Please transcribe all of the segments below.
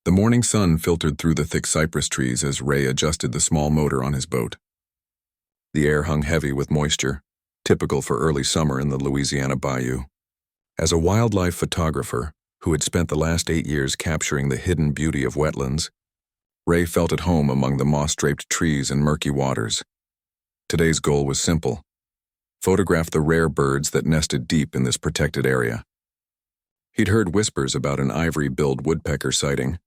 The morning sun filtered through the thick cypress trees as Ray adjusted the small motor on his boat. The air hung heavy with moisture, typical for early summer in the Louisiana bayou. As a wildlife photographer who had spent the last 8 years capturing the hidden beauty of wetlands, Ray felt at home among the moss-draped trees and murky waters. Today's goal was simple: photograph the rare birds that nested deep in this protected area. He'd heard whispers about an ivory-billed woodpecker sighting,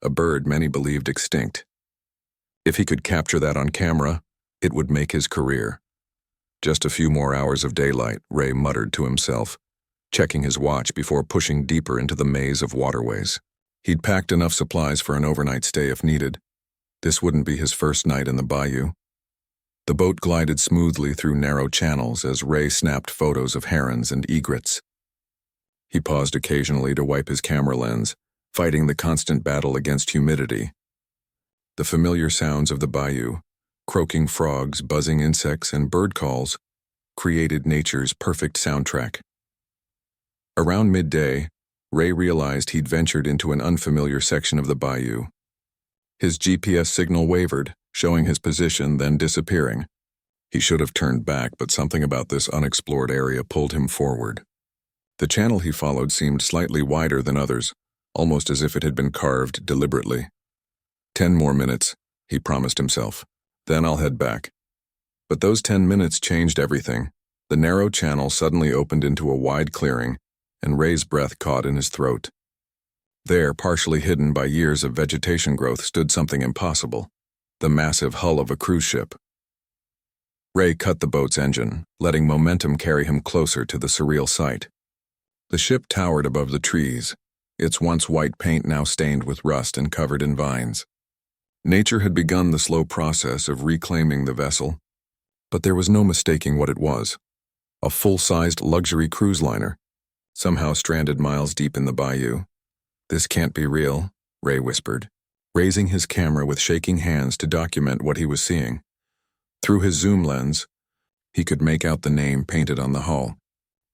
a bird many believed extinct. If he could capture that on camera, it would make his career. Just a few more hours of daylight, Ray muttered to himself, checking his watch before pushing deeper into the maze of waterways. He'd packed enough supplies for an overnight stay if needed. This wouldn't be his first night in the bayou. The boat glided smoothly through narrow channels as Ray snapped photos of herons and egrets. He paused occasionally to wipe his camera lens, fighting the constant battle against humidity. The familiar sounds of the bayou, croaking frogs, buzzing insects, and bird calls, created nature's perfect soundtrack. Around midday, Ray realized he'd ventured into an unfamiliar section of the bayou. His GPS signal wavered, showing his position, then disappearing. He should have turned back, but something about this unexplored area pulled him forward. The channel he followed seemed slightly wider than others, almost as if it had been carved deliberately. 10 more minutes, he promised himself. Then I'll head back. But those 10 minutes changed everything. The narrow channel suddenly opened into a wide clearing, and Ray's breath caught in his throat. There, partially hidden by years of vegetation growth, stood something impossible: the massive hull of a cruise ship. Ray cut the boat's engine, letting momentum carry him closer to the surreal sight. The ship towered above the trees, its once white paint now stained with rust and covered in vines. Nature had begun the slow process of reclaiming the vessel, but there was no mistaking what it was: a full-sized luxury cruise liner, somehow stranded miles deep in the bayou. "This can't be real," Ray whispered, raising his camera with shaking hands to document what he was seeing. Through his zoom lens, he could make out the name painted on the hull: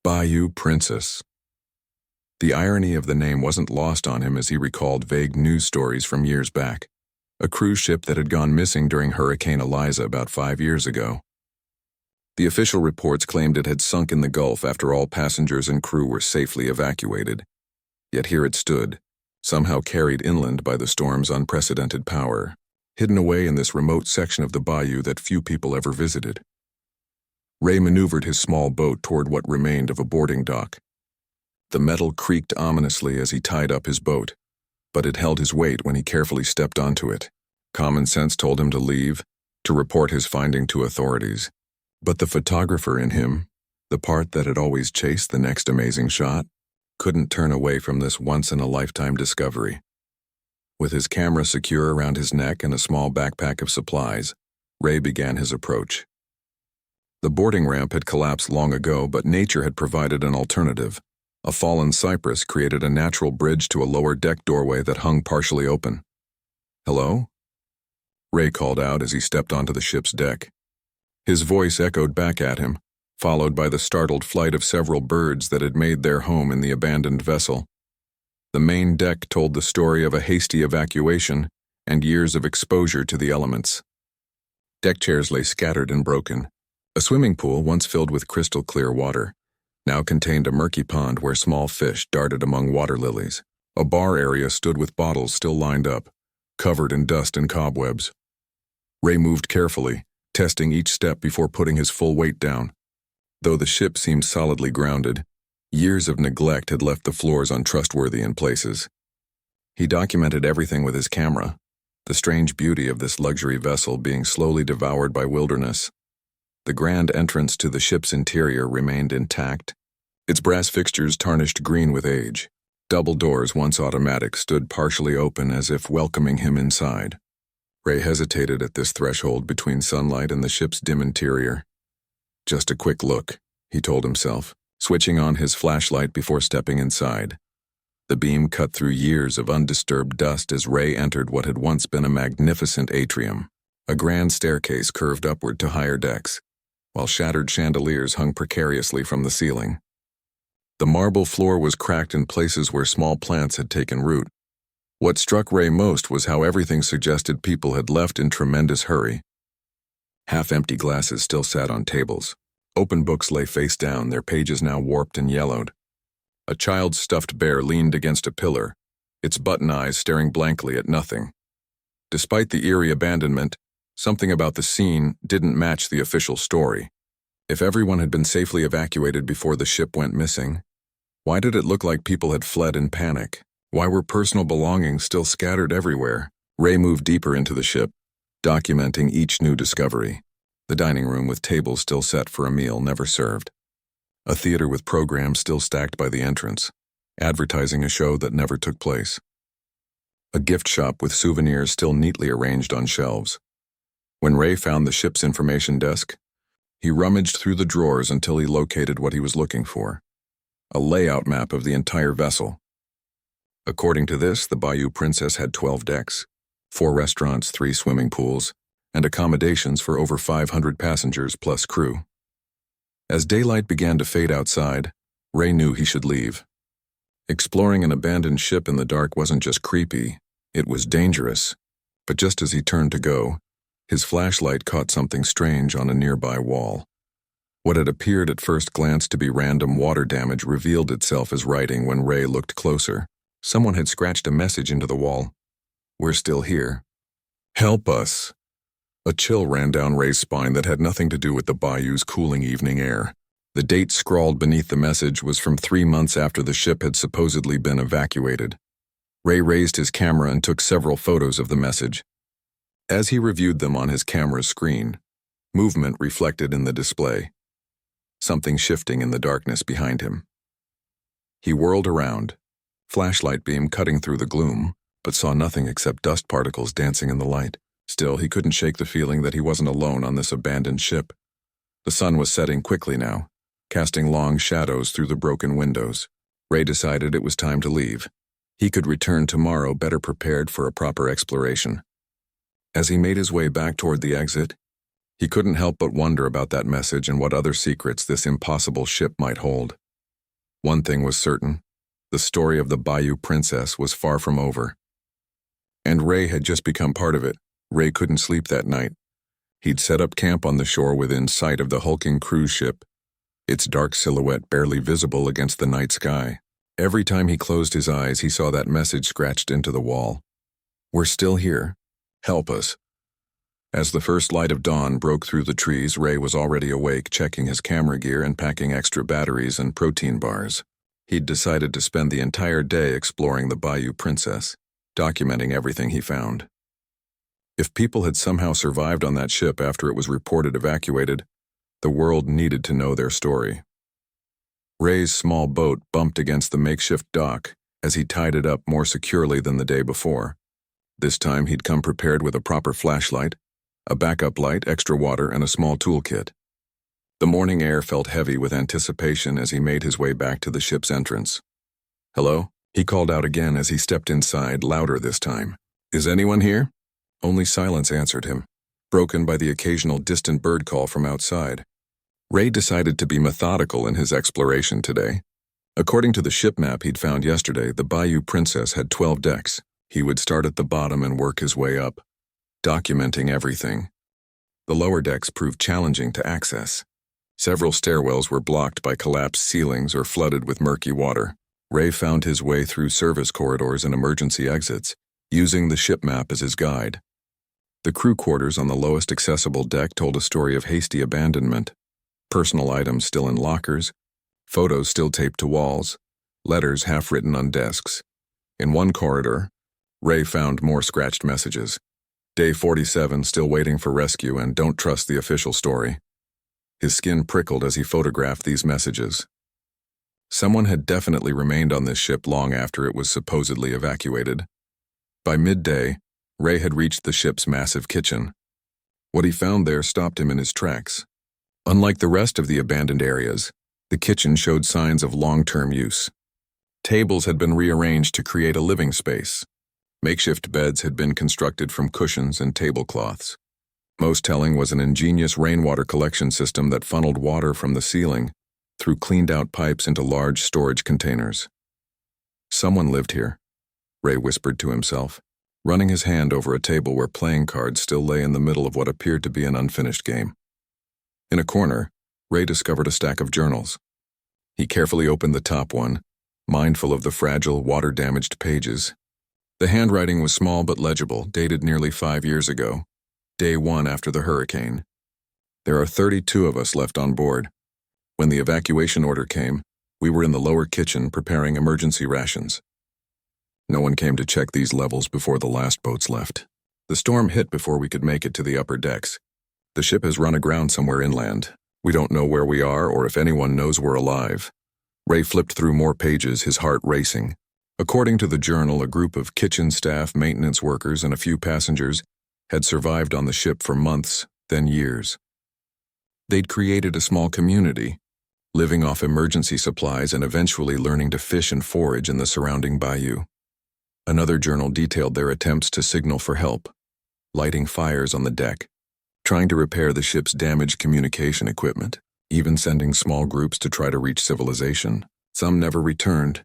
Bayou Princess. The irony of the name wasn't lost on him as he recalled vague news stories from years back. A cruise ship that had gone missing during Hurricane Eliza about 5 years ago. The official reports claimed it had sunk in the Gulf after all passengers and crew were safely evacuated. Yet here it stood, somehow carried inland by the storm's unprecedented power, hidden away in this remote section of the bayou that few people ever visited. Ray maneuvered his small boat toward what remained of a boarding dock. The metal creaked ominously as he tied up his boat, but it held his weight when he carefully stepped onto it. Common sense told him to leave, to report his finding to authorities. But the photographer in him, the part that had always chased the next amazing shot, couldn't turn away from this once-in-a-lifetime discovery. With his camera secure around his neck and a small backpack of supplies, Ray began his approach. The boarding ramp had collapsed long ago, but nature had provided an alternative. A fallen cypress created a natural bridge to a lower deck doorway that hung partially open. "Hello?" Ray called out as he stepped onto the ship's deck. His voice echoed back at him, followed by the startled flight of several birds that had made their home in the abandoned vessel. The main deck told the story of a hasty evacuation and years of exposure to the elements. Deck chairs lay scattered and broken. A swimming pool, once filled with crystal clear water, now contained a murky pond where small fish darted among water lilies. A bar area stood with bottles still lined up, covered in dust and cobwebs. Ray moved carefully, testing each step before putting his full weight down. Though the ship seemed solidly grounded, years of neglect had left the floors untrustworthy in places. He documented everything with his camera, the strange beauty of this luxury vessel being slowly devoured by wilderness. The grand entrance to the ship's interior remained intact, its brass fixtures tarnished green with age. Double doors, once automatic, stood partially open as if welcoming him inside. Ray hesitated at this threshold between sunlight and the ship's dim interior. Just a quick look, he told himself, switching on his flashlight before stepping inside. The beam cut through years of undisturbed dust as Ray entered what had once been a magnificent atrium. A grand staircase curved upward to higher decks, while shattered chandeliers hung precariously from the ceiling. The marble floor was cracked in places where small plants had taken root. What struck Ray most was how everything suggested people had left in tremendous hurry. Half-empty glasses still sat on tables. Open books lay face down, their pages now warped and yellowed. A child's stuffed bear leaned against a pillar, its button eyes staring blankly at nothing. Despite the eerie abandonment, something about the scene didn't match the official story. If everyone had been safely evacuated before the ship went missing, why did it look like people had fled in panic? Why were personal belongings still scattered everywhere? Ray moved deeper into the ship, documenting each new discovery. The dining room with tables still set for a meal never served. A theater with programs still stacked by the entrance, advertising a show that never took place. A gift shop with souvenirs still neatly arranged on shelves. When Ray found the ship's information desk, he rummaged through the drawers until he located what he was looking for: a layout map of the entire vessel. According to this, the Bayou Princess had 12 decks, 4 restaurants, 3 swimming pools, and accommodations for over 500 passengers plus crew. As daylight began to fade outside, Ray knew he should leave. Exploring an abandoned ship in the dark wasn't just creepy, it was dangerous. But just as he turned to go, his flashlight caught something strange on a nearby wall. What had appeared at first glance to be random water damage revealed itself as writing when Ray looked closer. Someone had scratched a message into the wall. "We're still here. Help us." A chill ran down Ray's spine that had nothing to do with the bayou's cooling evening air. The date scrawled beneath the message was from 3 months after the ship had supposedly been evacuated. Ray raised his camera and took several photos of the message. As he reviewed them on his camera's screen, movement reflected in the display, something shifting in the darkness behind him. He whirled around, flashlight beam cutting through the gloom, but saw nothing except dust particles dancing in the light. Still, he couldn't shake the feeling that he wasn't alone on this abandoned ship. The sun was setting quickly now, casting long shadows through the broken windows. Ray decided it was time to leave. He could return tomorrow better prepared for a proper exploration. As he made his way back toward the exit, he couldn't help but wonder about that message and what other secrets this impossible ship might hold. One thing was certain: the story of the Bayou Princess was far from over. And Ray had just become part of it. Ray couldn't sleep that night. He'd set up camp on the shore within sight of the hulking cruise ship, its dark silhouette barely visible against the night sky. Every time he closed his eyes, he saw that message scratched into the wall. "We're still here. Help us." As the first light of dawn broke through the trees, Ray was already awake, checking his camera gear and packing extra batteries and protein bars. He'd decided to spend the entire day exploring the Bayou Princess, documenting everything he found. If people had somehow survived on that ship after it was reported evacuated, the world needed to know their story. Ray's small boat bumped against the makeshift dock as he tied it up more securely than the day before. This time he'd come prepared with a proper flashlight, a backup light, extra water, and a small toolkit. The morning air felt heavy with anticipation as he made his way back to the ship's entrance. "Hello?" he called out again as he stepped inside, louder this time. "Is anyone here?" Only silence answered him, broken by the occasional distant bird call from outside. Ray decided to be methodical in his exploration today. According to the ship map he'd found yesterday, the Bayou Princess had 12 decks. He would start at the bottom and work his way up, documenting everything. The lower decks proved challenging to access. Several stairwells were blocked by collapsed ceilings or flooded with murky water. Ray found his way through service corridors and emergency exits, using the ship map as his guide. The crew quarters on the lowest accessible deck told a story of hasty abandonment. Personal items still in lockers, photos still taped to walls, letters half written on desks. In one corridor, Ray found more scratched messages. Day 47 still waiting for rescue and don't trust the official story. His skin prickled as he photographed these messages. Someone had definitely remained on this ship long after it was supposedly evacuated. By midday, Ray had reached the ship's massive kitchen. What he found there stopped him in his tracks. Unlike the rest of the abandoned areas, the kitchen showed signs of long-term use. Tables had been rearranged to create a living space. Makeshift beds had been constructed from cushions and tablecloths. Most telling was an ingenious rainwater collection system that funneled water from the ceiling through cleaned-out pipes into large storage containers. Someone lived here. Ray whispered to himself, running his hand over a table where playing cards still lay in the middle of what appeared to be an unfinished game. In a corner, Ray discovered a stack of journals. He carefully opened the top one, mindful of the fragile, water-damaged pages. The handwriting was small but legible, dated nearly 5 years ago, day 1 after the hurricane. There are 32 of us left on board. When the evacuation order came, we were in the lower kitchen preparing emergency rations. No one came to check these levels before the last boats left. The storm hit before we could make it to the upper decks. The ship has run aground somewhere inland. We don't know where we are or if anyone knows we're alive. Ray flipped through more pages, his heart racing. According to the journal, a group of kitchen staff, maintenance workers, and a few passengers had survived on the ship for months, then years. They'd created a small community, living off emergency supplies and eventually learning to fish and forage in the surrounding bayou. Another journal detailed their attempts to signal for help, lighting fires on the deck, trying to repair the ship's damaged communication equipment, even sending small groups to try to reach civilization. Some never returned.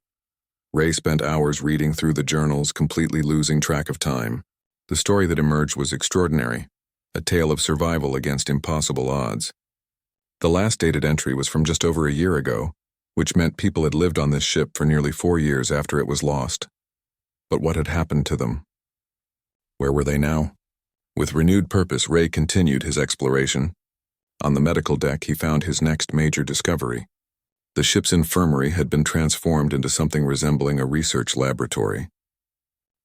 Ray spent hours reading through the journals, completely losing track of time. The story that emerged was extraordinary, a tale of survival against impossible odds. The last dated entry was from just over a year ago, which meant people had lived on this ship for nearly 4 years after it was lost. But what had happened to them? Where were they now? With renewed purpose, Ray continued his exploration. On the medical deck, he found his next major discovery. The ship's infirmary had been transformed into something resembling a research laboratory.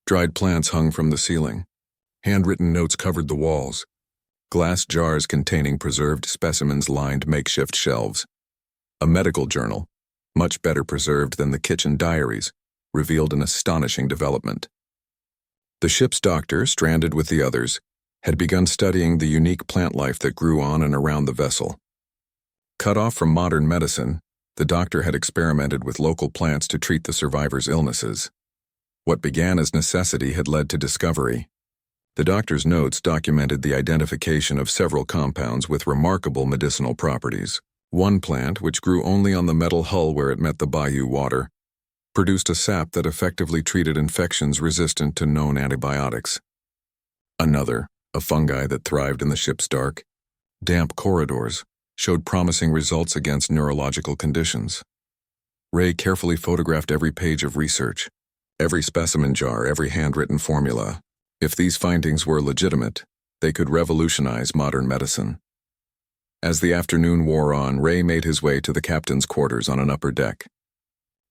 Dried plants hung from the ceiling. Handwritten notes covered the walls. Glass jars containing preserved specimens lined makeshift shelves. A medical journal, much better preserved than the kitchen diaries, revealed an astonishing development. The ship's doctor, stranded with the others, had begun studying the unique plant life that grew on and around the vessel. Cut off from modern medicine, the doctor had experimented with local plants to treat the survivors' illnesses. What began as necessity had led to discovery. The doctor's notes documented the identification of several compounds with remarkable medicinal properties. One plant, which grew only on the metal hull where it met the bayou water, produced a sap that effectively treated infections resistant to known antibiotics. Another, a fungi that thrived in the ship's dark, damp corridors, showed promising results against neurological conditions. Ray carefully photographed every page of research, every specimen jar, every handwritten formula. If these findings were legitimate, they could revolutionize modern medicine. As the afternoon wore on, Ray made his way to the captain's quarters on an upper deck.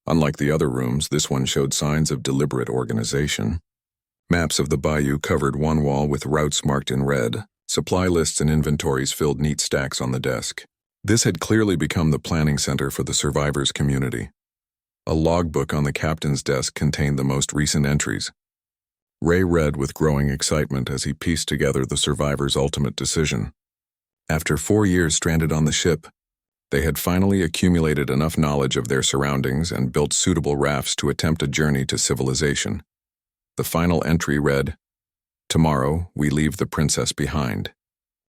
Unlike the other rooms, this one showed signs of deliberate organization. Maps of the bayou covered one wall with routes marked in red. Supply lists and inventories filled neat stacks on the desk. This had clearly become the planning center for the survivors' community. A logbook on the captain's desk contained the most recent entries. Ray read with growing excitement as he pieced together the survivors' ultimate decision. After 4 years stranded on the ship, they had finally accumulated enough knowledge of their surroundings and built suitable rafts to attempt a journey to civilization. The final entry read, "Tomorrow, we leave the princess behind.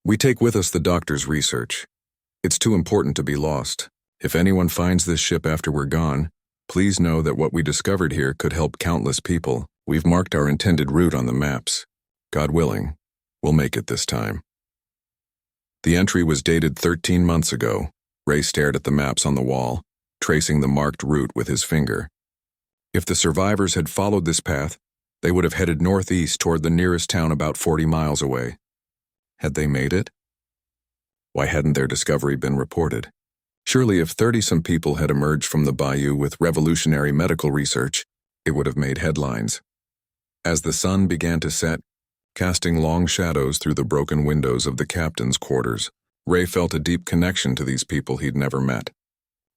We take with us the doctor's research. It's too important to be lost. If anyone finds this ship after we're gone, please know that what we discovered here could help countless people. We've marked our intended route on the maps. God willing, we'll make it this time." The entry was dated 13 months ago. Ray stared at the maps on the wall, tracing the marked route with his finger. If the survivors had followed this path, they would have headed northeast toward the nearest town about 40 miles away. Had they made it? Why hadn't their discovery been reported? Surely if 30-some people had emerged from the bayou with revolutionary medical research, it would have made headlines. As the sun began to set, casting long shadows through the broken windows of the captain's quarters, Ray felt a deep connection to these people he'd never met.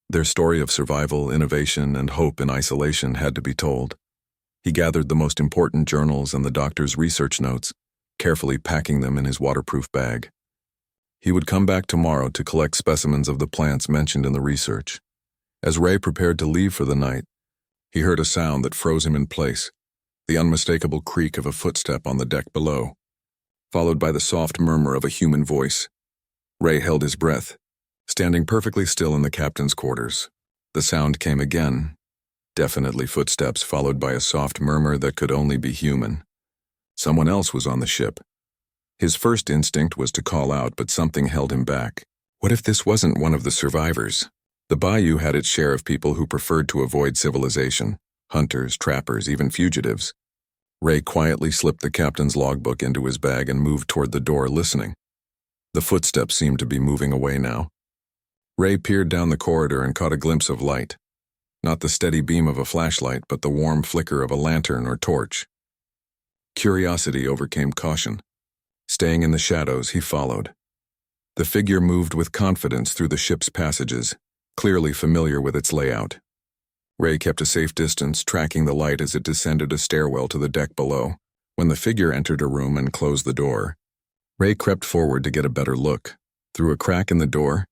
Their story of survival, innovation, and hope in isolation had to be told. He gathered the most important journals and the doctor's research notes, carefully packing them in his waterproof bag. He would come back tomorrow to collect specimens of the plants mentioned in the research. As Ray prepared to leave for the night, he heard a sound that froze him in place, the unmistakable creak of a footstep on the deck below, followed by the soft murmur of a human voice. Ray held his breath, standing perfectly still in the captain's quarters. The sound came again, Definitely footsteps followed by a soft murmur that could only be human. Someone else was on the ship. His first instinct was to call out, but something held him back. What if this wasn't one of the survivors? The bayou had its share of people who preferred to avoid civilization. Hunters, trappers, even fugitives. Ray quietly slipped the captain's logbook into his bag and moved toward the door, listening. The footsteps seemed to be moving away now. Ray peered down the corridor and caught a glimpse of light. Not the steady beam of a flashlight, but the warm flicker of a lantern or torch. Curiosity overcame caution. Staying in the shadows, he followed. The figure moved with confidence through the ship's passages, clearly familiar with its layout. Ray kept a safe distance, tracking the light as it descended a stairwell to the deck below. When the figure entered a room and closed the door, Ray crept forward to get a better look. Through a crack in the door,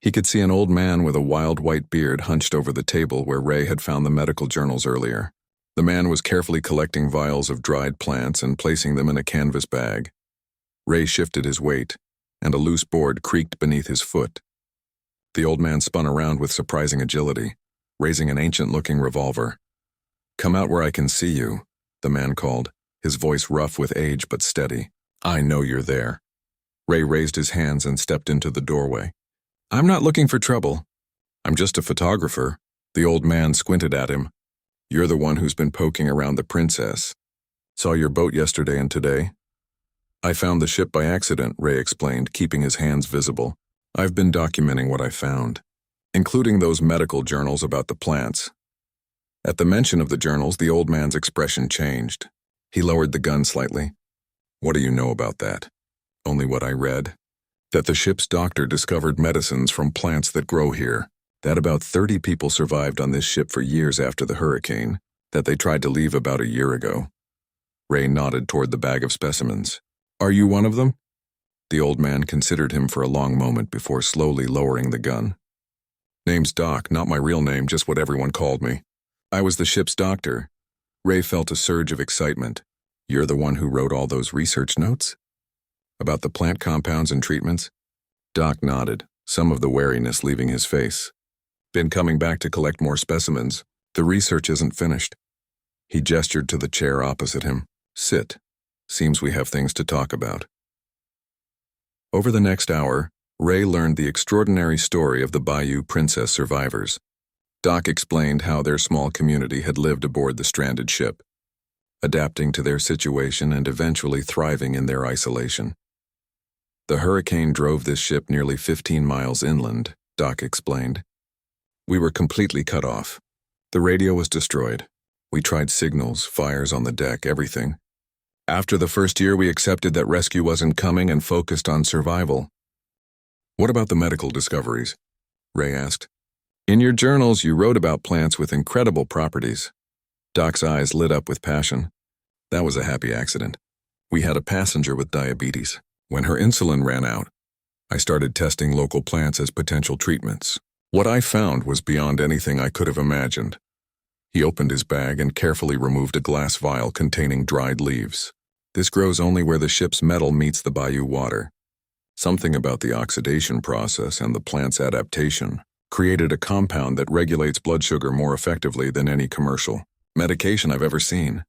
he could see an old man with a wild white beard hunched over the table where Ray had found the medical journals earlier. The man was carefully collecting vials of dried plants and placing them in a canvas bag. Ray shifted his weight, and a loose board creaked beneath his foot. The old man spun around with surprising agility, raising an ancient-looking revolver. "Come out where I can see you," the man called, his voice rough with age but steady. "I know you're there." Ray raised his hands and stepped into the doorway. "I'm not looking for trouble. I'm just a photographer." The old man squinted at him. "You're the one who's been poking around the Princess. Saw your boat yesterday and today." "I found the ship by accident," Ray explained, keeping his hands visible. "I've been documenting what I found, including those medical journals about the plants." At the mention of the journals, the old man's expression changed. He lowered the gun slightly. "What do you know about that?" "Only what I read. That the ship's doctor discovered medicines from plants that grow here. That about 30 people survived on this ship for years after the hurricane. That they tried to leave about a year ago." Ray nodded toward the bag of specimens. "Are you one of them?" The old man considered him for a long moment before slowly lowering the gun. "Name's Doc, not my real name, just what everyone called me. I was the ship's doctor." Ray felt a surge of excitement. "You're the one who wrote all those research notes? About the plant compounds and treatments?" Doc nodded, some of the wariness leaving his face. "Been coming back to collect more specimens. The research isn't finished." He gestured to the chair opposite him. "Sit. Seems we have things to talk about." Over the next hour, Ray learned the extraordinary story of the Bayou Princess survivors. Doc explained how their small community had lived aboard the stranded ship, adapting to their situation and eventually thriving in their isolation. "The hurricane drove this ship nearly 15 miles inland," Doc explained. "We were completely cut off. The radio was destroyed. We tried signals, fires on the deck, everything. After the first year, we accepted that rescue wasn't coming and focused on survival." "What about the medical discoveries?" Ray asked. "In your journals, you wrote about plants with incredible properties." Doc's eyes lit up with passion. "That was a happy accident. We had a passenger with diabetes. When her insulin ran out, I started testing local plants as potential treatments. What I found was beyond anything I could have imagined." He opened his bag and carefully removed a glass vial containing dried leaves. "This grows only where the ship's metal meets the bayou water. Something about the oxidation process and the plant's adaptation created a compound that regulates blood sugar more effectively than any commercial medication I've ever seen."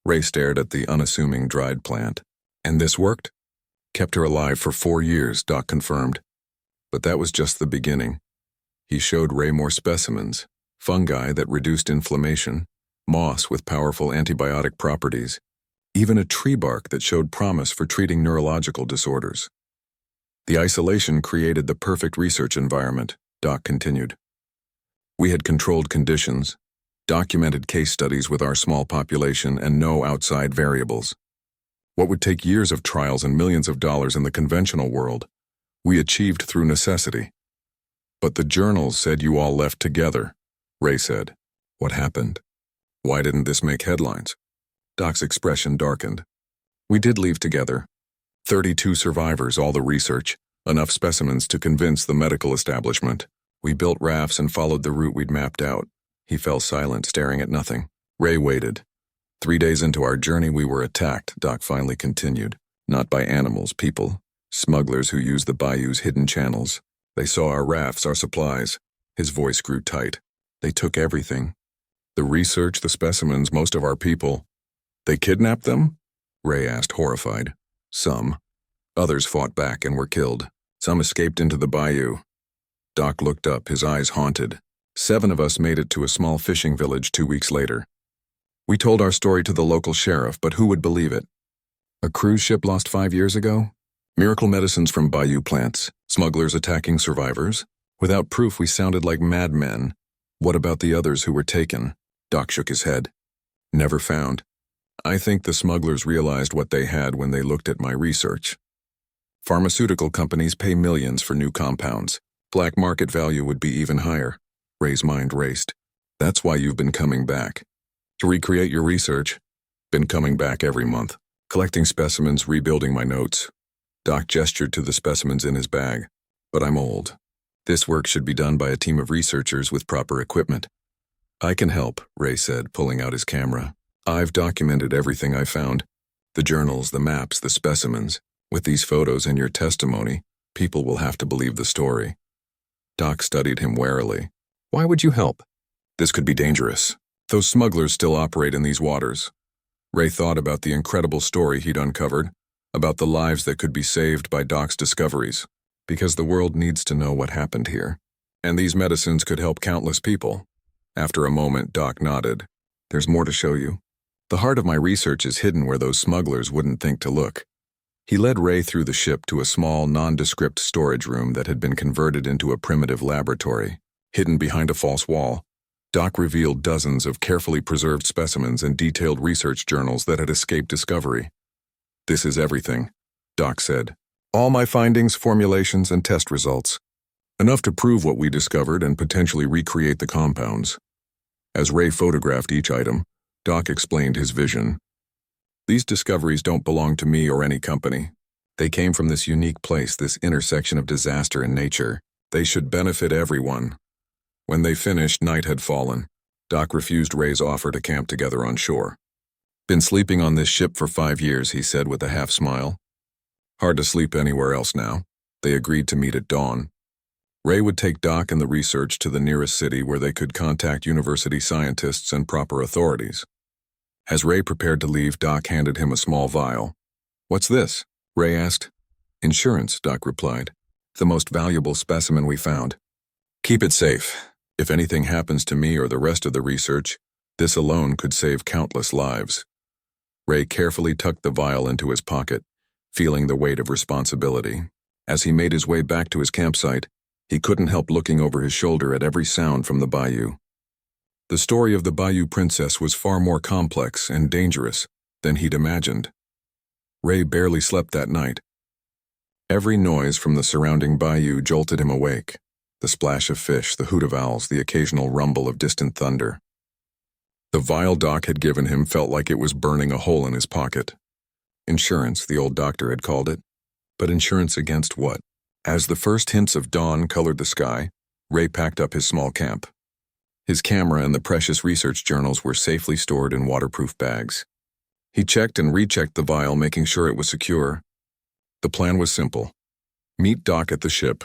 Ray stared at the unassuming dried plant. "And this worked?" "Kept her alive for 4 years," Doc confirmed. But that was just the beginning. He showed Ray more specimens, fungi that reduced inflammation, moss with powerful antibiotic properties, even a tree bark that showed promise for treating neurological disorders. "The isolation created the perfect research environment," Doc continued. "We had controlled conditions, documented case studies with our small population and no outside variables. What would take years of trials and millions of dollars in the conventional world, we achieved through necessity." "But the journals said you all left together," Ray said. "What happened? Why didn't this make headlines?" Doc's expression darkened. "We did leave together. 32 survivors, all the research, enough specimens to convince the medical establishment. We built rafts and followed the route we'd mapped out." He fell silent, staring at nothing. Ray waited. 3 days into our journey, we were attacked," Doc finally continued. "Not by animals, people. Smugglers who used the bayou's hidden channels. They saw our rafts, our supplies." His voice grew tight. "They took everything. The research, the specimens, most of our people. They kidnapped them? Ray asked, horrified. Some. Others fought back and were killed. Some escaped into the bayou. Doc looked up, his eyes haunted. 7 of us made it to a small fishing village 2 weeks later. We told our story to the local sheriff, but who would believe it? A cruise ship lost 5 years ago? Miracle medicines from bayou plants, smugglers attacking survivors. Without proof, we sounded like madmen. What about the others who were taken? Doc shook his head. Never found. I think the smugglers realized what they had when they looked at my research. Pharmaceutical companies pay millions for new compounds. Black market value would be even higher. Ray's mind raced. That's why you've been coming back. To recreate your research. Been coming back every month. Collecting specimens, rebuilding my notes. Doc gestured to the specimens in his bag. But I'm old. This work should be done by a team of researchers with proper equipment. I can help, Ray said, pulling out his camera. I've documented everything I found. The journals, the maps, the specimens. With these photos and your testimony, people will have to believe the story. Doc studied him warily. Why would you help? This could be dangerous. Those smugglers still operate in these waters. Ray thought about the incredible story he'd uncovered, about the lives that could be saved by Doc's discoveries, because the world needs to know what happened here. And these medicines could help countless people. After a moment, Doc nodded. There's more to show you. The heart of my research is hidden where those smugglers wouldn't think to look. He led Ray through the ship to a small, nondescript storage room that had been converted into a primitive laboratory. Hidden behind a false wall, Doc revealed dozens of carefully preserved specimens and detailed research journals that had escaped discovery. This is everything, Doc said. All my findings, formulations, and test results. Enough to prove what we discovered and potentially recreate the compounds. As Ray photographed each item, Doc explained his vision. These discoveries don't belong to me or any company. They came from this unique place, this intersection of disaster and nature. They should benefit everyone. When they finished, night had fallen. Doc refused Ray's offer to camp together on shore. Been sleeping on this ship for 5 years, he said with a half smile. Hard to sleep anywhere else now. They agreed to meet at dawn. Ray would take Doc and the research to the nearest city where they could contact university scientists and proper authorities. As Ray prepared to leave, Doc handed him a small vial. What's this? Ray asked. Insurance, Doc replied. The most valuable specimen we found. Keep it safe. If anything happens to me or the rest of the research, this alone could save countless lives. Ray carefully tucked the vial into his pocket, feeling the weight of responsibility. As he made his way back to his campsite, he couldn't help looking over his shoulder at every sound from the bayou. The story of the Bayou Princess was far more complex and dangerous than he'd imagined. Ray barely slept that night. Every noise from the surrounding bayou jolted him awake. The splash of fish, the hoot of owls, the occasional rumble of distant thunder. The vial Doc had given him felt like it was burning a hole in his pocket. Insurance, the old doctor had called it. But insurance against what? As the first hints of dawn colored the sky, Ray packed up his small camp. His camera and the precious research journals were safely stored in waterproof bags. He checked and rechecked the vial, making sure it was secure. The plan was simple. Meet Doc at the ship,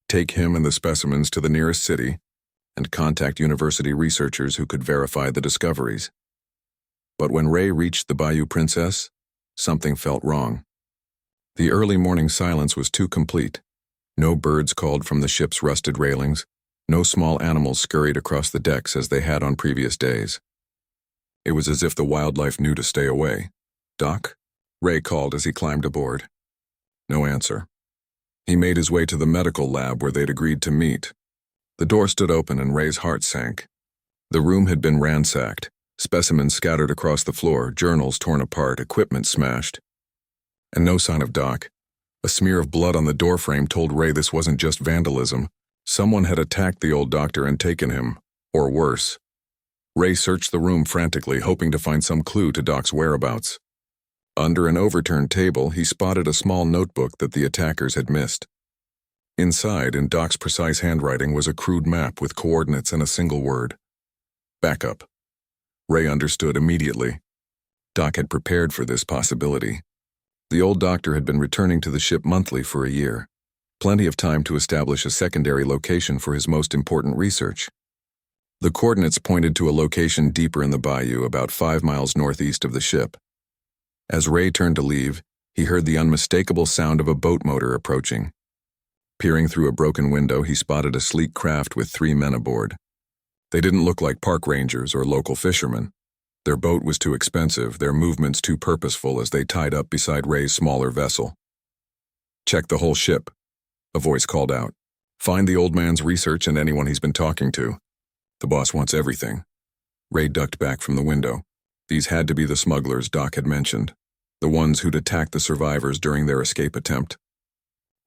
take him and the specimens to the nearest city, and contact university researchers who could verify the discoveries. But when Ray reached the Bayou Princess, something felt wrong. The early morning silence was too complete. No birds called from the ship's rusted railings. No small animals scurried across the decks as they had on previous days. It was as if the wildlife knew to stay away. Doc? Ray called as he climbed aboard. No answer. He made his way to the medical lab where they'd agreed to meet. The door stood open and Ray's heart sank. The room had been ransacked, specimens scattered across the floor, journals torn apart, equipment smashed. And no sign of Doc. A smear of blood on the doorframe told Ray this wasn't just vandalism. Someone had attacked the old doctor and taken him, or worse. Ray searched the room frantically, hoping to find some clue to Doc's whereabouts. Under an overturned table, he spotted a small notebook that the attackers had missed. Inside, in Doc's precise handwriting, was a crude map with coordinates and a single word. Backup. Ray understood immediately. Doc had prepared for this possibility. The old doctor had been returning to the ship monthly for a year. Plenty of time to establish a secondary location for his most important research. The coordinates pointed to a location deeper in the bayou, about 5 miles northeast of the ship. As Ray turned to leave, he heard the unmistakable sound of a boat motor approaching. Peering through a broken window, he spotted a sleek craft with 3 men aboard. They didn't look like park rangers or local fishermen. Their boat was too expensive, their movements too purposeful as they tied up beside Ray's smaller vessel. "Check the whole ship," a voice called out. "Find the old man's research and anyone he's been talking to. The boss wants everything." Ray ducked back from the window. These had to be the smugglers Doc had mentioned, the ones who'd attacked the survivors during their escape attempt.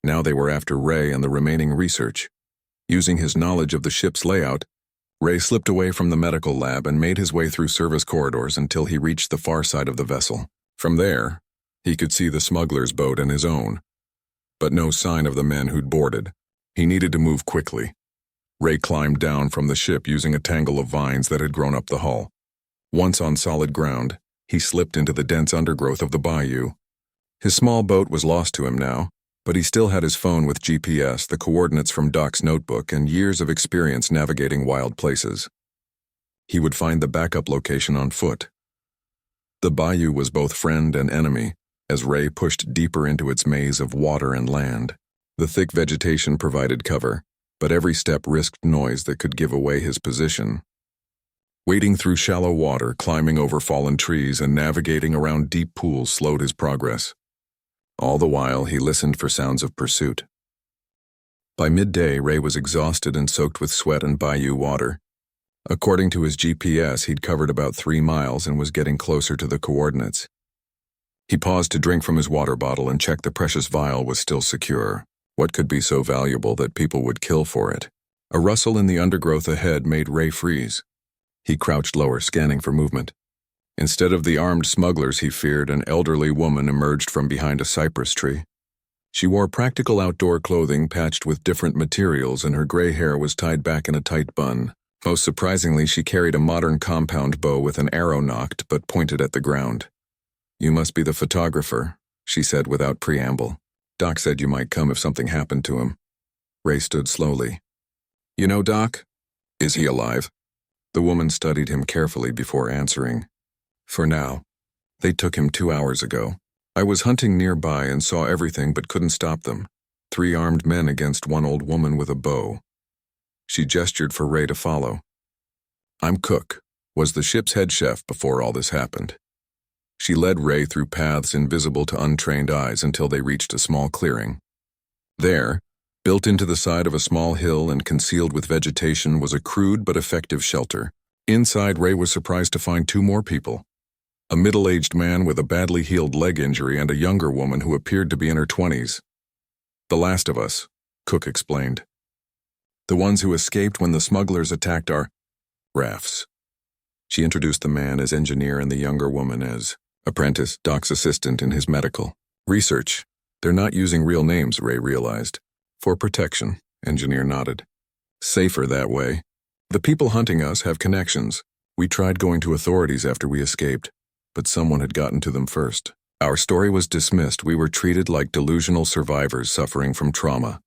Now they were after Ray and the remaining research. Using his knowledge of the ship's layout, Ray slipped away from the medical lab and made his way through service corridors until he reached the far side of the vessel. From there, he could see the smuggler's boat and his own, but no sign of the men who'd boarded. He needed to move quickly. Ray climbed down from the ship using a tangle of vines that had grown up the hull. Once on solid ground, he slipped into the dense undergrowth of the bayou. His small boat was lost to him now, but he still had his phone with GPS, the coordinates from Doc's notebook, and years of experience navigating wild places. He would find the backup location on foot. The bayou was both friend and enemy, as Ray pushed deeper into its maze of water and land. The thick vegetation provided cover, but every step risked noise that could give away his position. Wading through shallow water, climbing over fallen trees, and navigating around deep pools slowed his progress. All the while, he listened for sounds of pursuit. By midday, Ray was exhausted and soaked with sweat and bayou water. According to his GPS, he'd covered about 3 miles and was getting closer to the coordinates. He paused to drink from his water bottle and check the precious vial was still secure. What could be so valuable that people would kill for it? A rustle in the undergrowth ahead made Ray freeze. He crouched lower, scanning for movement. Instead of the armed smugglers he feared, an elderly woman emerged from behind a cypress tree. She wore practical outdoor clothing patched with different materials, and her gray hair was tied back in a tight bun. Most surprisingly, she carried a modern compound bow with an arrow nocked but pointed at the ground. "You must be the photographer," she said without preamble. "Doc said you might come if something happened to him." Ray stood slowly. "You know Doc? Is he alive?" The woman studied him carefully before answering. "For now. They took him 2 hours ago. I was hunting nearby and saw everything but couldn't stop them. 3 armed men against 1 old woman with a bow." She gestured for Ray to follow. "I'm Cook, was the ship's head chef before all this happened." She led Ray through paths invisible to untrained eyes until they reached a small clearing. There, built into the side of a small hill and concealed with vegetation, was a crude but effective shelter. Inside, Ray was surprised to find 2 more people. A middle-aged man with a badly healed leg injury and a younger woman who appeared to be in her 20s. "The last of us," Cook explained. "The ones who escaped when the smugglers attacked our rafts." She introduced the man as engineer and the younger woman as apprentice, Doc's assistant in his medical research. "They're not using real names," Ray realized. "For protection," engineer nodded. "Safer that way. The people hunting us have connections. We tried going to authorities after we escaped, but someone had gotten to them first. Our story was dismissed. We were treated like delusional survivors suffering from trauma."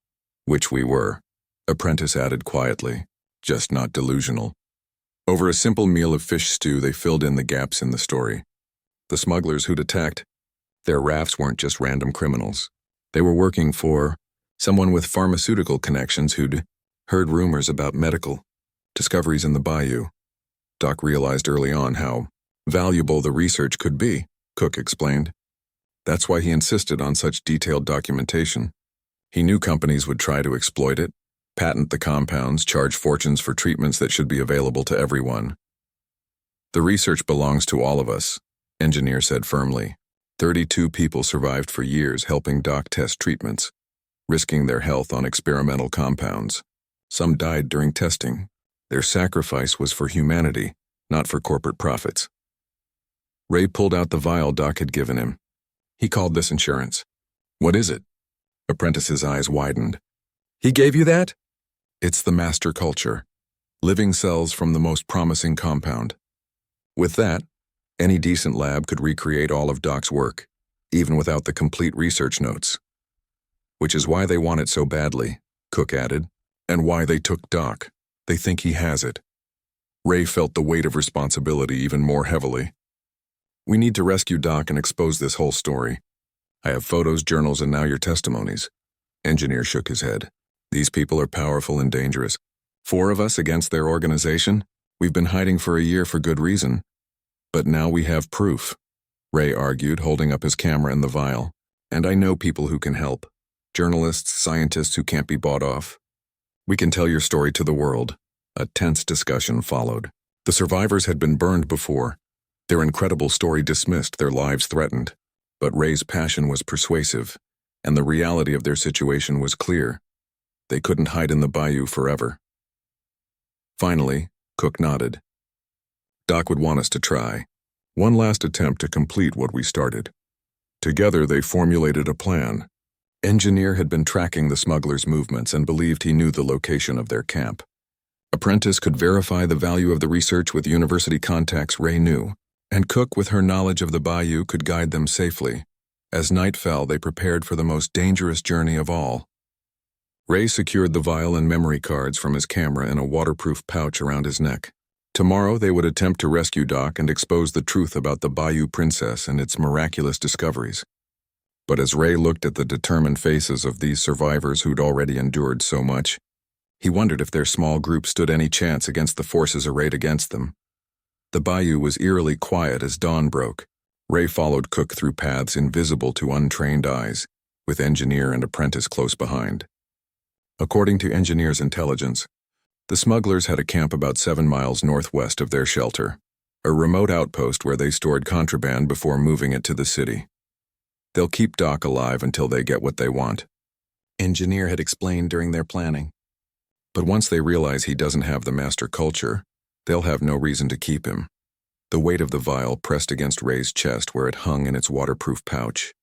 "Which we were," apprentice added quietly, "just not delusional." Over a simple meal of fish stew, they filled in the gaps in the story. The smugglers who'd attacked their rafts weren't just random criminals. They were working for someone with pharmaceutical connections who'd heard rumors about medical discoveries in the bayou. Doc realized early on how valuable the research could be, Cook explained. That's why he insisted on such detailed documentation. He knew companies would try to exploit it, patent the compounds, charge fortunes for treatments that should be available to everyone. "The research belongs to all of us," engineer said firmly. 32 people survived for years helping Doc test treatments, risking their health on experimental compounds. Some died during testing. Their sacrifice was for humanity, not for corporate profits. Ray pulled out the vial Doc had given him. He called this insurance. "What is it?" Apprentice's eyes widened. "He gave you that?" "It's the master culture. Living cells from the most promising compound. With that, any decent lab could recreate all of Doc's work, even without the complete research notes. Which is why they want it so badly," Cook added, "and why they took Doc. They think he has it." Ray felt the weight of responsibility even more heavily. "We need to rescue Doc and expose this whole story. I have photos, journals, and now your testimonies." Engineer shook his head. "These people are powerful and dangerous. 4 of us against their organization? We've been hiding for a year for good reason. But now we have proof," Ray argued, holding up his camera and the vial. "And I know people who can help. Journalists, scientists who can't be bought off. We can tell your story to the world." A tense discussion followed. The survivors had been burned before. Their incredible story dismissed, their lives threatened. But Ray's passion was persuasive, and the reality of their situation was clear. They couldn't hide in the bayou forever. Finally, Cook nodded. "Doc would want us to try. One last attempt to complete what we started." Together they formulated a plan. Engineer had been tracking the smugglers' movements and believed he knew the location of their camp. Apprentice could verify the value of the research with university contacts Ray knew, and Cook, with her knowledge of the bayou, could guide them safely. As night fell, they prepared for the most dangerous journey of all. Ray secured the vial and memory cards from his camera in a waterproof pouch around his neck. Tomorrow they would attempt to rescue Doc and expose the truth about the Bayou Princess and its miraculous discoveries. But as Ray looked at the determined faces of these survivors who'd already endured so much, he wondered if their small group stood any chance against the forces arrayed against them. The bayou was eerily quiet as dawn broke. Ray followed Cook through paths invisible to untrained eyes, with Engineer and Apprentice close behind. According to Engineer's intelligence, the smugglers had a camp about 7 miles northwest of their shelter, a remote outpost where they stored contraband before moving it to the city. "They'll keep Doc alive until they get what they want," Engineer had explained during their planning. "But once they realize he doesn't have the master culture, they'll have no reason to keep him." The weight of the vial pressed against Ray's chest where it hung in its waterproof pouch.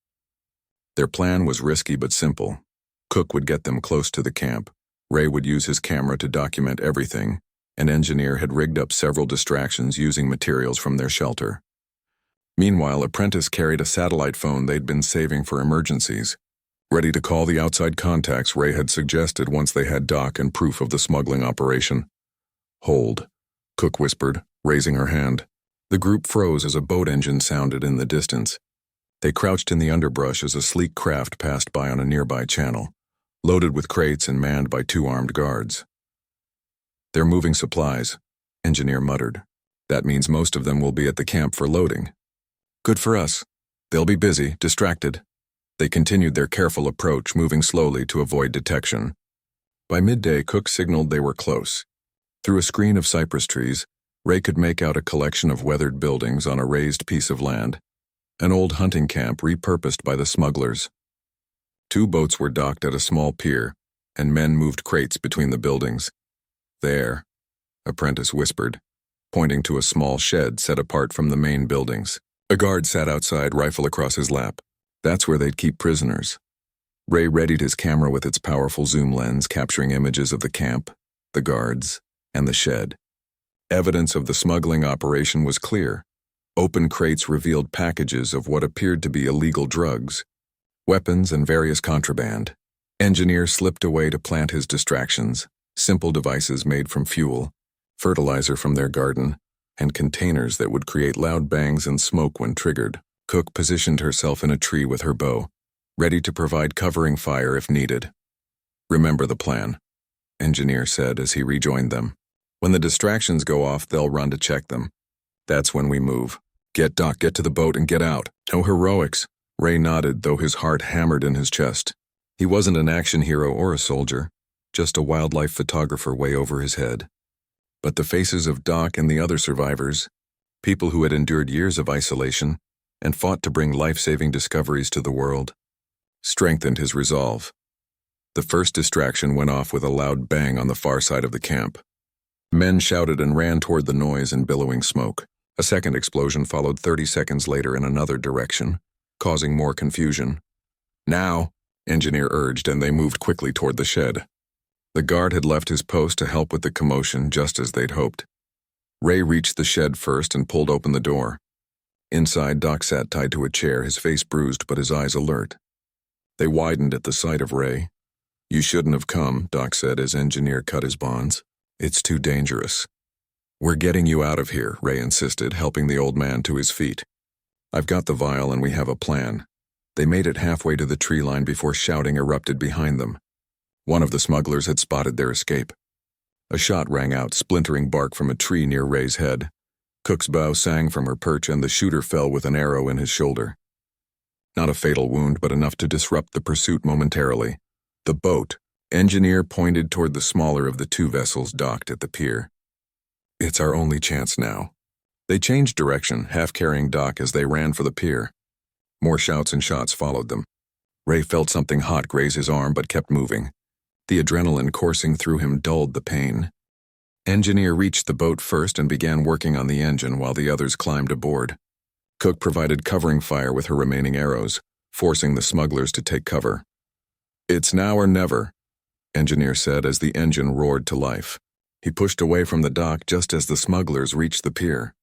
Their plan was risky but simple. Cook would get them close to the camp. Ray would use his camera to document everything, and Engineer had rigged up several distractions using materials from their shelter. Meanwhile, Apprentice carried a satellite phone they'd been saving for emergencies, ready to call the outside contacts Ray had suggested once they had Doc and proof of the smuggling operation. "Hold," Cook whispered, raising her hand. The group froze as a boat engine sounded in the distance. They crouched in the underbrush as a sleek craft passed by on a nearby channel, loaded with crates and manned by 2 armed guards. "They're moving supplies," Engineer muttered. "That means most of them will be at the camp for loading." "Good for us. They'll be busy, distracted." They continued their careful approach, moving slowly to avoid detection. By midday, Cook signaled they were close. Through a screen of cypress trees, Ray could make out a collection of weathered buildings on a raised piece of land, an old hunting camp repurposed by the smugglers. 2 boats were docked at a small pier, and men moved crates between the buildings. "There," Apprentice whispered, pointing to a small shed set apart from the main buildings. A guard sat outside, rifle across his lap. "That's where they'd keep prisoners." Ray readied his camera with its powerful zoom lens, capturing images of the camp, the guards, and the shed. Evidence of the smuggling operation was clear. Open crates revealed packages of what appeared to be illegal drugs, weapons, and various contraband. Engineer slipped away to plant his distractions, simple devices made from fuel, fertilizer from their garden, and containers that would create loud bangs and smoke when triggered. Cook positioned herself in a tree with her bow, ready to provide covering fire if needed. "Remember the plan," Engineer said as he rejoined them. "When the distractions go off, they'll run to check them. That's when we move. Get Doc, get to the boat, and get out. No heroics." Ray nodded, though his heart hammered in his chest. He wasn't an action hero or a soldier, just a wildlife photographer way over his head. But the faces of Doc and the other survivors, people who had endured years of isolation and fought to bring life-saving discoveries to the world, strengthened his resolve. The first distraction went off with a loud bang on the far side of the camp. Men shouted and ran toward the noise and billowing smoke. A second explosion followed 30 seconds later in another direction, causing more confusion. "Now," Engineer urged, and they moved quickly toward the shed. The guard had left his post to help with the commotion, just as they'd hoped. Ray reached the shed first and pulled open the door. Inside, Doc sat tied to a chair, his face bruised but his eyes alert. They widened at the sight of Ray. "You shouldn't have come," Doc said as Engineer cut his bonds. "It's too dangerous." "We're getting you out of here," Ray insisted, helping the old man to his feet. "I've got the vial and we have a plan." They made it halfway to the tree line before shouting erupted behind them. One of the smugglers had spotted their escape. A shot rang out, splintering bark from a tree near Ray's head. Cook's bow sang from her perch and the shooter fell with an arrow in his shoulder. Not a fatal wound, but enough to disrupt the pursuit momentarily. The boat, Engineer pointed toward the smaller of the two vessels docked at the pier. "It's our only chance now." They changed direction, half-carrying Doc as they ran for the pier. More shouts and shots followed them. Ray felt something hot graze his arm but kept moving. The adrenaline coursing through him dulled the pain. Engineer reached the boat first and began working on the engine while the others climbed aboard. Cook provided covering fire with her remaining arrows, forcing the smugglers to take cover. "It's now or never," Engineer said as the engine roared to life. He pushed away from the dock just as the smugglers reached the pier.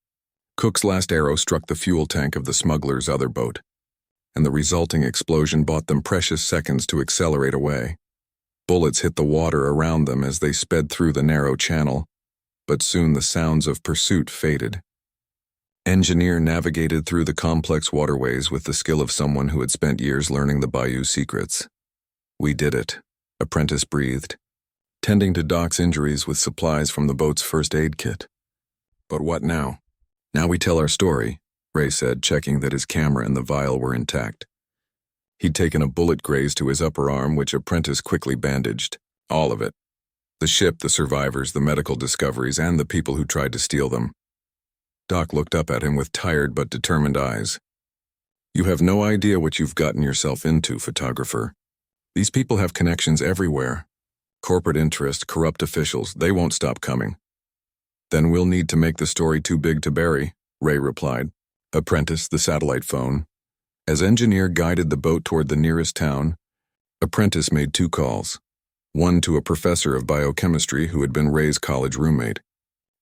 Cook's last arrow struck the fuel tank of the smugglers' other boat, and the resulting explosion bought them precious seconds to accelerate away. Bullets hit the water around them as they sped through the narrow channel, but soon the sounds of pursuit faded. Engineer navigated through the complex waterways with the skill of someone who had spent years learning the bayou's secrets. "We did it," Apprentice breathed, tending to Doc's injuries with supplies from the boat's first aid kit. "But what now?" "Now we tell our story," Ray said, checking that his camera and the vial were intact. He'd taken a bullet graze to his upper arm, which Apprentice quickly bandaged. All of it. The ship, the survivors, the medical discoveries, and the people who tried to steal them. Doc looked up at him with tired but determined eyes. "You have no idea what you've gotten yourself into, photographer. These people have connections everywhere. Corporate interest, corrupt officials, they won't stop coming." "Then we'll need to make the story too big to bury," Ray replied. Apprentice, the satellite phone. As Engineer guided the boat toward the nearest town, Apprentice made 2 calls. One to a professor of biochemistry who had been Ray's college roommate,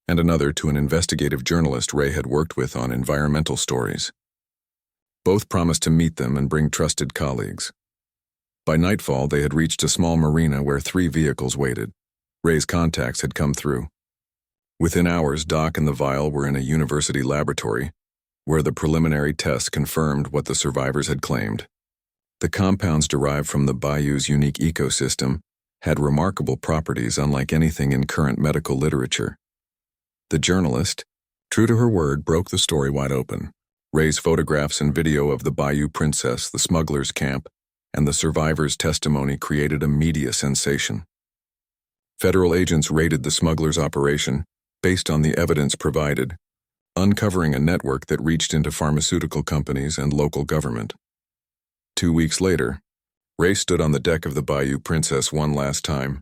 and another to an investigative journalist Ray had worked with on environmental stories. Both promised to meet them and bring trusted colleagues. By nightfall, they had reached a small marina where 3 vehicles waited. Ray's contacts had come through. Within hours, Doc and the vial were in a university laboratory, where the preliminary tests confirmed what the survivors had claimed. The compounds derived from the bayou's unique ecosystem had remarkable properties unlike anything in current medical literature. The journalist, true to her word, broke the story wide open. Ray's photographs and video of the Bayou Princess, the smugglers' camp, and the survivors' testimony created a media sensation. Federal agents raided the smugglers' operation based on the evidence provided, uncovering a network that reached into pharmaceutical companies and local government. 2 weeks later, Ray stood on the deck of the Bayou Princess one last time.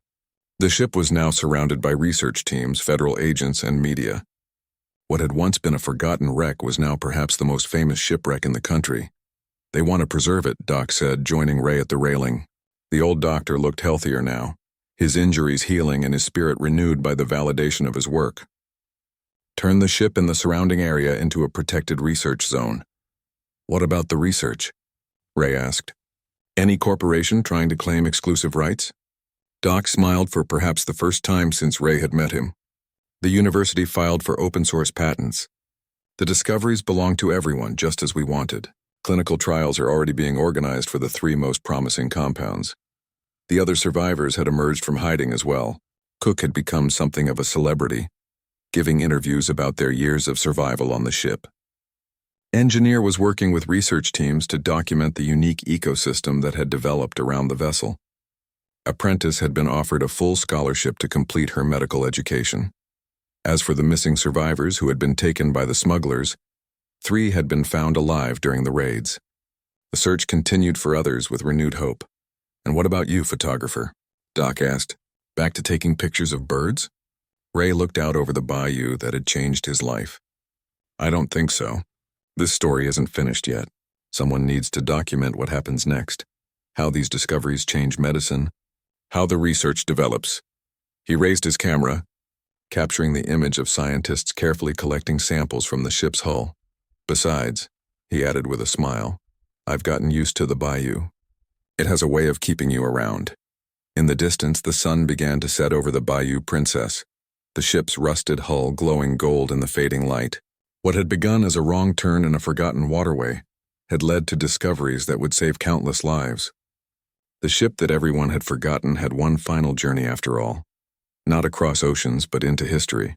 The ship was now surrounded by research teams, federal agents, and media. What had once been a forgotten wreck was now perhaps the most famous shipwreck in the country. "They want to preserve it," Doc said, joining Ray at the railing. The old doctor looked healthier now, his injuries healing and his spirit renewed by the validation of his work. "Turn the ship and the surrounding area into a protected research zone." "What about the research?" Ray asked. "Any corporation trying to claim exclusive rights?" Doc smiled for perhaps the first time since Ray had met him. "The university filed for open-source patents. The discoveries belong to everyone, just as we wanted. Clinical trials are already being organized for the 3 most promising compounds. The other survivors had emerged from hiding as well. Cook had become something of a celebrity, giving interviews about their years of survival on the ship. Engineer was working with research teams to document the unique ecosystem that had developed around the vessel. Apprentice had been offered a full scholarship to complete her medical education. As for the missing survivors who had been taken by the smugglers, 3 had been found alive during the raids. The search continued for others with renewed hope. "And what about you, photographer?" Doc asked. "Back to taking pictures of birds?" Ray looked out over the bayou that had changed his life. "I don't think so. This story isn't finished yet. Someone needs to document what happens next, how these discoveries change medicine, how the research develops." He raised his camera, capturing the image of scientists carefully collecting samples from the ship's hull. "Besides," he added with a smile, "I've gotten used to the bayou. It has a way of keeping you around." In the distance, the sun began to set over the Bayou Princess, the ship's rusted hull glowing gold in the fading light. What had begun as a wrong turn in a forgotten waterway had led to discoveries that would save countless lives. The ship that everyone had forgotten had one final journey after all, not across oceans but into history.